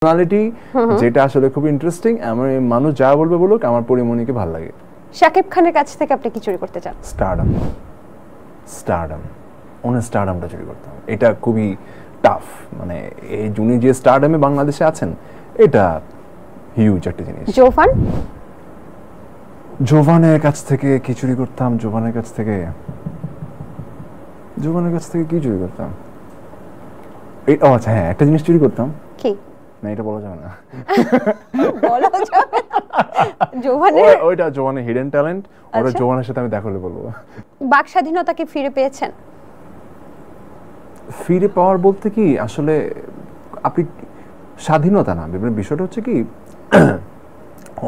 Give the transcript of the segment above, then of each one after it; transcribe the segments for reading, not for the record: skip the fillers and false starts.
Personality যেটা আসলে খুব ইন্টারেস্টিং। আমার মানুষ যা বলবে বলুক, আমার পরিমণিকে ভালো লাগে। শাকিব খানের কাছ থেকে আপনি কি চুরি করতে চান? স্টারডাম। ওনার স্টারডামটা চুরি করতাম। এটা খুবই টাফ, মানে এই উনি যে স্টারডামে বাংলাদেশে আছেন, এটা হিউজ একটা জিনিস। জোভানের কাছ থেকে কি চুরি করতাম? জোভানের কাছ থেকে কি চুরি করতাম? ও আচ্ছা, হ্যাঁ, একটা জিনিস চুরি করতাম। কি? না, এটা বলা যাবে না। বলা যাবে না। জোভানের ওইটা জোভানের হিডেন ট্যালেন্ট। ওটা জোভানের সাথে আমি দেখা হলে বলবো। বাক স্বাধীনতা কি ফিরে পেয়েছেন? ফিরে পাওয়ার বলতে কি, আসলে আপনি স্বাধীনতা না, বিষয়টা হচ্ছে কি,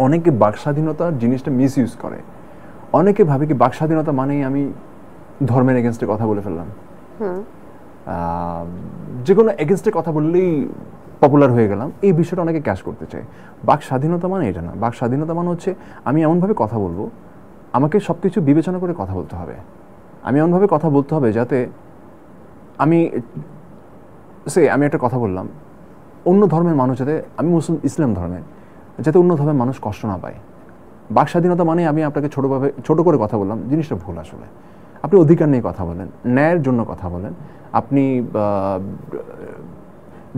অনেকে বাক স্বাধীনতার জিনিসটা মিস ইউজ করে। অনেকে ভাবে কি বাক স্বাধীনতা মানেই আমি ধর্মের এগেনস্টে কথা বলে ফেললাম, যে কোনো এগেনস্টে কথা বললেই পপুলার হয়ে গেলাম। এই বিষয়টা অনেকে ক্যাশ করতে চায়। বাক স্বাধীনতা মানে এটা না। বাক স্বাধীনতা মানে হচ্ছে আমি এমনভাবে কথা বলবো, আমাকে সব কিছু বিবেচনা করে কথা বলতে হবে। আমি এমনভাবে কথা বলতে হবে যাতে আমি একটা কথা বললাম, অন্য ধর্মের মানুষ যাতে, আমি ইসলাম ধর্মের, যাতে অন্য ধর্মের মানুষ কষ্ট না পায়। বাক স্বাধীনতা মানে আমি আপনাকে ছোট করে কথা বললাম, জিনিসটা ভুল। আসলে আপনি অধিকার নিয়ে কথা বলেন, ন্যায়ের জন্য কথা বলেন, আপনি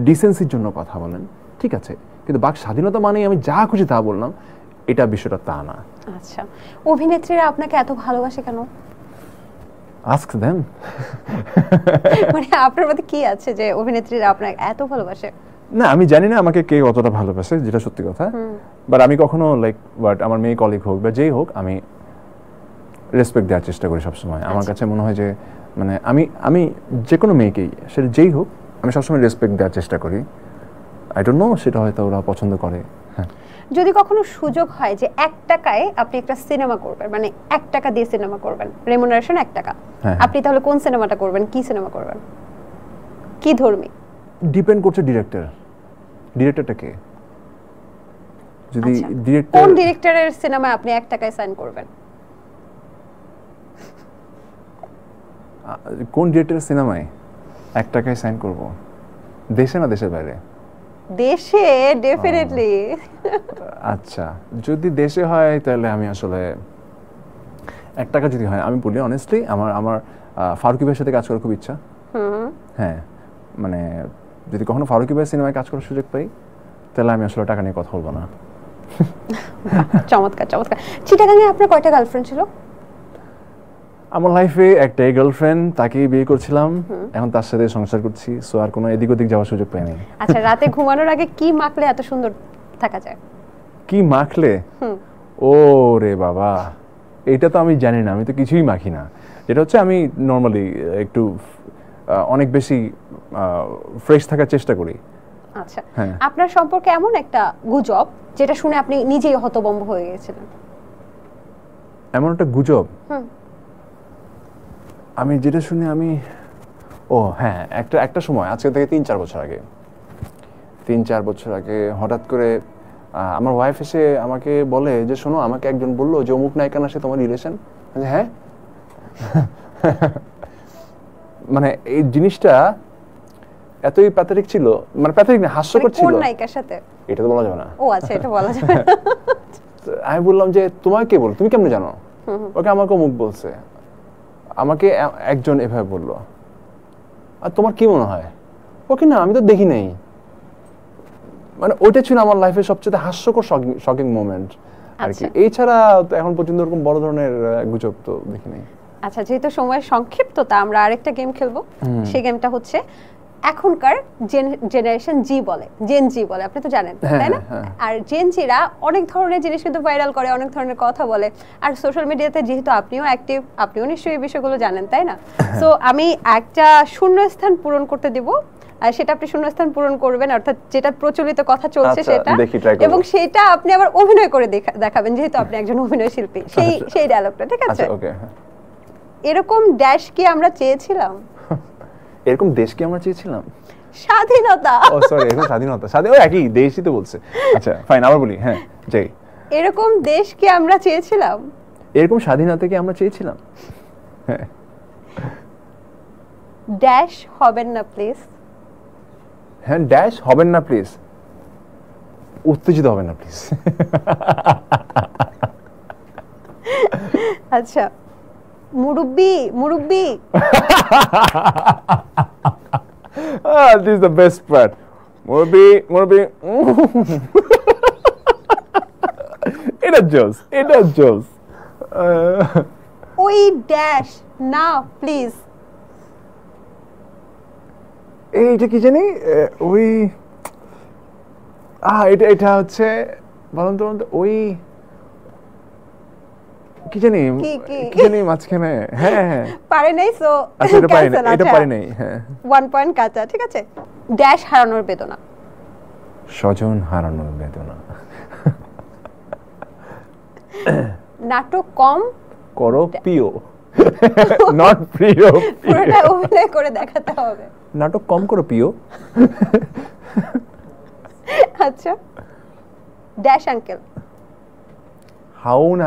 ডিসেন্সির জন্য কথা বলেন, ঠিক আছে, কিন্তু বাক স্বাধীনতা মানে আমি যা খুশি তা বললাম, এটা বিষয়টা তা না। আচ্ছা, অভিনেত্রীরা আপনাকে এত ভালোবাসে কেন? Ask them. মানে আপনার মধ্যে কি আছে যে অভিনেত্রীরা আপনাকে এত ভালোবাসে? না, আমি জানি না আমাকে কে কতটা ভালোবাসে, যেটা সত্যি কথা। বাট আমি কখনো আমার মেয়ে কলিগ হোক বা যেই হোক, আমি রেসপেক্ট দেওয়ার চেষ্টা করি সবসময়। আমার কাছে মনে হয় যে মানে আমি যে কোনো মেয়েকেই, সেটা যেই হোক, আমি সবসময় রেসপেক্ট দেওয়ার চেষ্টা করি। আই ডোন্ট নো, সেটা হয়তো ওরা পছন্দ করে। যদি কখনো সুযোগ হয় যে 1 টাকায় আপনি একটা সিনেমা করবেন, মানে 1 টাকা দিয়ে সিনেমা করবেন, রেমুনারেশন 1 টাকা, আপনি তাহলে কোন সিনেমাটা করবেন? কি সিনেমা করবেন? কি ধর্মী? ডিপেন্ড করছে ডিরেক্টরটা কে। যদি কোন ডিরেক্টরের সিনেমায় আপনি 1 টাকায় সাইন করবেন? কোন ডিরেক্টরের সিনেমায় 1 টাকায় সাইন করব? দেশে না দেশের বাইরে? দেশে, ডেফিনেটলি। আচ্ছা, যদি দেশে হয় তাহলে আমি আসলে 1 টাকা যদি হয়, আমি বলি অনেস্টলি, আমার ফারুকী ভাইয়ের সাথে কাজ করার খুব ইচ্ছা। হ্যাঁ, মানে যদি কখনো ফারুকী ভাইয়ের সিনেমায় কাজ করার সুযোগ পাই, তাহলে আমি আসলে টাকা নিয়ে কথা বলবো না। চমৎকার। চিটাগাংয়ে আপনার কয়টা গার্লফ্রেন্ড ছিল? আমার লাইফে একটাই গার্লফ্রেন্ড, তাকেই বিয়ে করছিলাম, এখন তার সাথে সংসার করছি। সো আর কোনো এদিক ওদিক যাওয়ার সুযোগ পাইনি। আচ্ছা, রাতে ঘুমানোর আগে কি মাখলে এত সুন্দর থাকা যায়? কি মাখলে? ও রে বাবা, এটা তো আমি জানি না, আমি তো কিছুই মাখি না। যেটা হচ্ছে, আমি নর্মালি একটু অনেক বেশি ফ্রেশ থাকার চেষ্টা করি। আচ্ছা, আপনার সম্পর্কে এমন একটা গুজব যেটা শুনে আপনি নিজেই হতভম্ব হয়ে গেছিলেন? এমন একটা গুজব আমি যেটা শুনে হ্যাঁ, একটা সময়, আজকে থেকে 3-4 বছর আগে হঠাৎ করে আমার ওয়াইফ এসে আমাকে বলে যে, শোনো, আমাকে একজন বললো যে অমুক নায়িকার সাথে তোমার রিলেশন। হ্যাঁ। মানে এই জিনিসটা এতই প্যাথেটিক ছিল, মানে প্যাথেটিক না, হাস্যকর ছিল। কোন নায়িকার সাথে? এটা তো বলা যাবে না। ও আচ্ছা, এটা বলা যাবে না। আমি বললাম যে, তোমাকে কে বল, তুমি কেমনে জানো? ওকে আমাকে অমুক বলছে, আমাকে একজন এভাবে বললো। আর তোমার কি মনে হয়? ওকে না, আমি তো দেখি নাই। মানে ওইটা ছিল আমার লাইফের সবচেয়ে হাস্যকর শকিং মোমেন্ট আর কি। এছাড়া তো এখন পর্যন্ত এরকম বড় ধরনের গুজব তো দেখি নাই। আচ্ছা, যেহেতু সময় সংক্ষিপ্ত, তা আমরা আরেকটা গেম খেলবো। সেই গেমটা হচ্ছে, এখনকার জেনারেশন জেন জি বলে, আপনি তো জানেন, তাই না? আর জেন জিরা অনেক ধরনের জিনিস কিন্তু ভাইরাল করে, অনেক ধরনের কথা বলে। আর সোশ্যাল মিডিয়াতে যেহেতু আপনিও অ্যাক্টিভ, আপনিও নিশ্চয়ই এই বিষয়গুলো জানেন, তাই না? সো আমি একটা শূন্যস্থান পূরণ করতে দিব, আর সেটা আপনি শূন্যস্থান পূরণ করবেন, অর্থাৎ যেটা প্রচলিত কথা চলছে সেটা, এবং সেটা আপনি আবার অভিনয় করে দেখাবেন, যেহেতু আপনি একজন অভিনয় শিল্পী। সেই ডায়লগটা, ঠিক আছে? এরকম ড্যাশ কি আমরা চেয়েছিলাম? এরকম দেশ কি আমরা চেয়েছিলাম? স্বাধীনতা। ও সরি, এরকম স্বাধীনতা, ও একই দেশই তো বলছে। আচ্ছা ফাইন, আবার বলি। হ্যাঁ, যাই। এরকম দেশ কি আমরা চেয়েছিলাম? এরকম স্বাধীনতা কি আমরা চেয়েছিলাম? হ্যাঁ। ড্যাশ হবেন না প্লিজ। হ্যাঁ, ড্যাশ হবেন না প্লিজ। উত্তেজিত হবে না প্লিজ। আচ্ছা, মুরব্বি মুরব্বি। This is the best part. মুরব্বি মুরব্বি। এটা জোস, এটা জোস। ওই ড্যাশ না প্লিজ। এইটা কি জানি ওই এটা এটা হচ্ছে বলুন তো ওই কি জানি কি জানি মাঝখানে। হ্যাঁ হ্যাঁ পারে নাই সো আচ্ছা এটা পারি না, এটা পারি নাই। হ্যাঁ 1 পয়েন্ট কাটা, ঠিক আছে। ড্যাশ হারানোর বেদনা। স্বজন হারানোর বেদনা। নাটক কম করো প্রিয়, নট প্রিয়। পুরোটা অভিনয় করে দেখাতে হবে। নাটক কম করো প্রিয়। আচ্ছা, ড্যাশ আঙ্কেল। হাউ